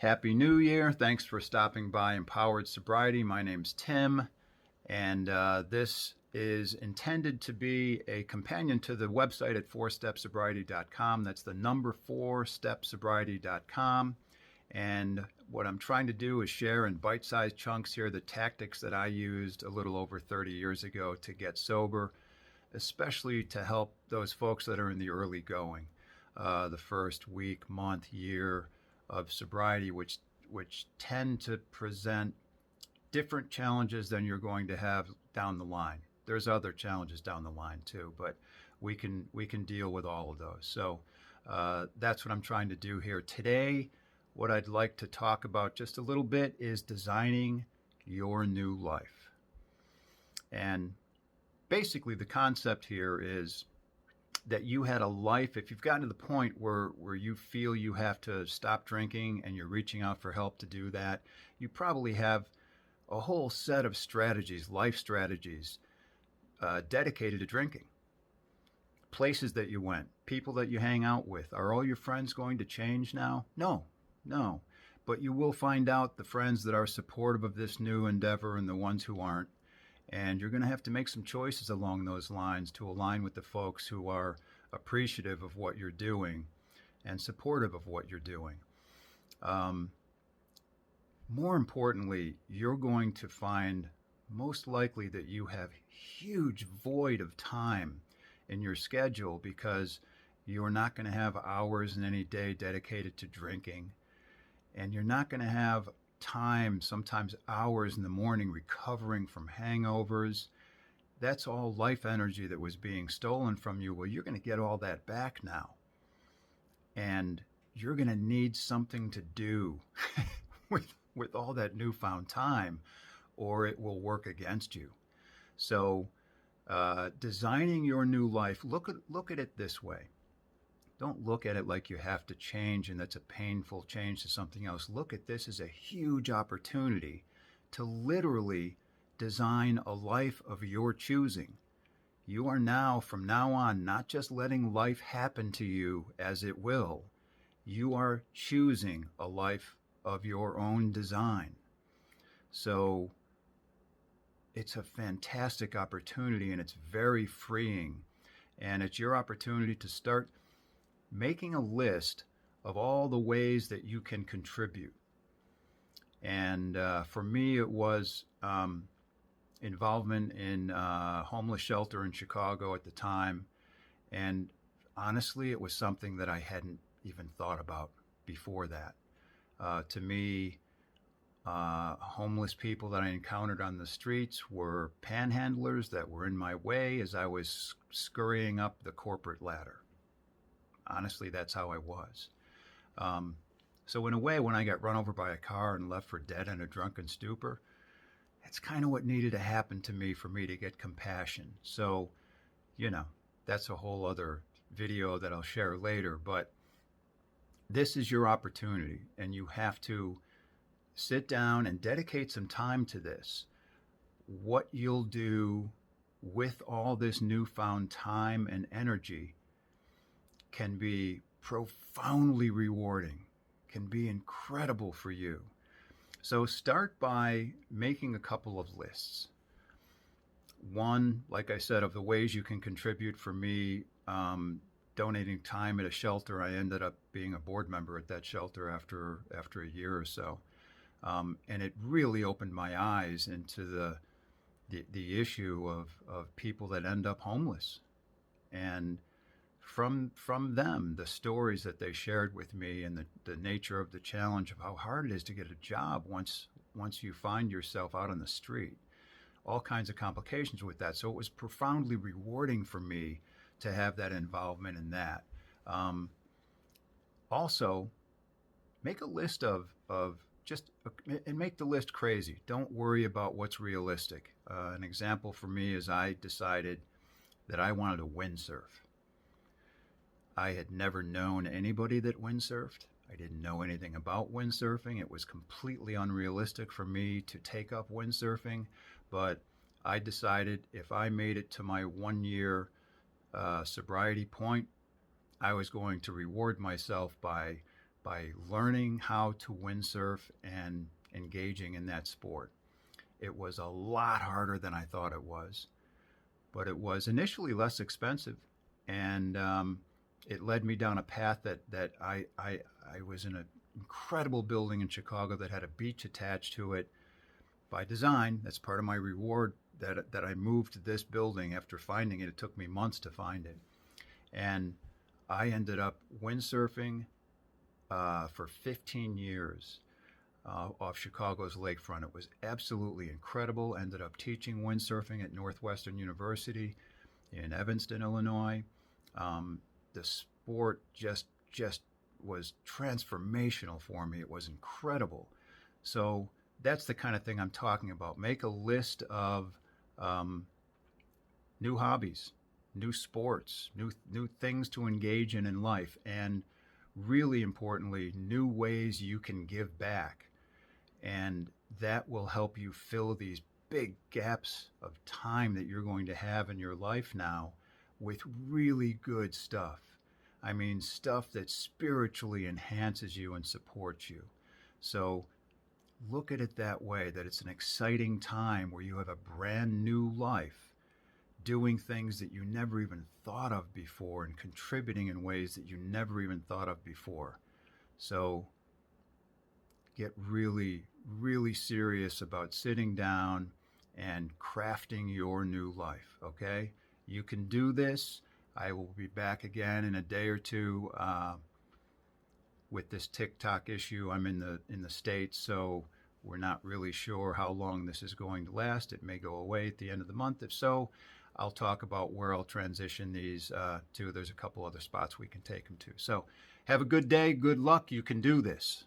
Happy New Year. Thanks for stopping by Empowered Sobriety. My name's Tim, and this is intended to be a companion to the website at 4stepsobriety.com. That's the number 4stepsobriety.com. And what I'm trying to do is share in bite-sized chunks here the tactics that I used a little over 30 years ago to get sober, especially to help those folks that are in the early going, the first week, month, year of sobriety, which tend to present different challenges than you're going to have down the line. There's other challenges down the line too, but we can deal with all of those. So that's what I'm trying to do here today. What I'd like to talk about just a little bit is designing your new life. And basically the concept here is that you had a life, if you've gotten to the point where you feel you have to stop drinking and you're reaching out for help to do that, you probably have a whole set of strategies, life strategies, dedicated to drinking. Places that you went, people that you hang out with. Are all your friends going to change now? No. But you will find out the friends that are supportive of this new endeavor and the ones who aren't. And you're going to have to make some choices along those lines to align with the folks who are appreciative of what you're doing and supportive of what you're doing. More importantly, you're going to find most likely that you have huge void of time in your schedule because you're not going to have hours in any day dedicated to drinking, and you're not going to have time, sometimes hours in the morning, recovering from hangovers. That's all life energy that was being stolen from you. Well, you're going to get all that back now. And you're going to need something to do with all that newfound time, or it will work against you. So designing your new life, look at it this way. Don't look at it like you have to change and that's a painful change to something else. Look at this as a huge opportunity to literally design a life of your choosing. You are now, from now on, not just letting life happen to you as it will. You are choosing a life of your own design. So it's a fantastic opportunity and it's very freeing. And it's your opportunity to start making a list of all the ways that you can contribute. And for me, it was involvement in a homeless shelter in Chicago at the time. And honestly, it was something that I hadn't even thought about before that. To me, homeless people that I encountered on the streets were panhandlers that were in my way as I was scurrying up the corporate ladder. Honestly, that's how I was. So in a way, when I got run over by a car and left for dead in a drunken stupor, that's kind of what needed to happen to me for me to get compassion. So, that's a whole other video that I'll share later. But this is your opportunity, and you have to sit down and dedicate some time to this. What you'll do with all this newfound time and energy can be profoundly rewarding, can be incredible for you. So start by making a couple of lists. One, like I said, of the ways you can contribute. For me, donating time at a shelter. I ended up being a board member at that shelter after a year or so. And it really opened my eyes into the issue of people that end up homeless. And from them, the stories that they shared with me and the nature of the challenge of how hard it is to get a job once you find yourself out on the street, all kinds of complications with that. So it was profoundly rewarding for me to have that involvement in that. Also, make a list of and make the list crazy. Don't worry about what's realistic. An example for me is I decided that I wanted to windsurf. I had never known anybody that windsurfed. I didn't know anything about windsurfing. It was completely unrealistic for me to take up windsurfing, but I decided if I made it to my 1 year sobriety point, I was going to reward myself by by learning how to windsurf and engaging in that sport. It was a lot harder than I thought it was, but it was initially less expensive, and it led me down a path that I was in an incredible building in Chicago that had a beach attached to it by design. That's part of my reward that I moved to this building after finding it. It took me months to find it, and I ended up windsurfing for 15 years off Chicago's lakefront. It was absolutely incredible. Ended up teaching windsurfing at Northwestern University in Evanston, Illinois. The sport just was transformational for me. It was incredible. So that's the kind of thing I'm talking about. Make a list of new hobbies, new sports, new things to engage in life, and really importantly, new ways you can give back. And that will help you fill these big gaps of time that you're going to have in your life now with really good stuff. I mean, stuff that spiritually enhances you and supports you. So look at it that way, that it's an exciting time where you have a brand new life, doing things that you never even thought of before and contributing in ways that you never even thought of before. So get really, really serious about sitting down and crafting your new life, okay? You can do this. I will be back again in a day or two with this TikTok issue. I'm in the States, so we're not really sure how long this is going to last. It may go away at the end of the month. If so, I'll talk about where I'll transition these to. There's a couple other spots we can take them to. So have a good day. Good luck. You can do this.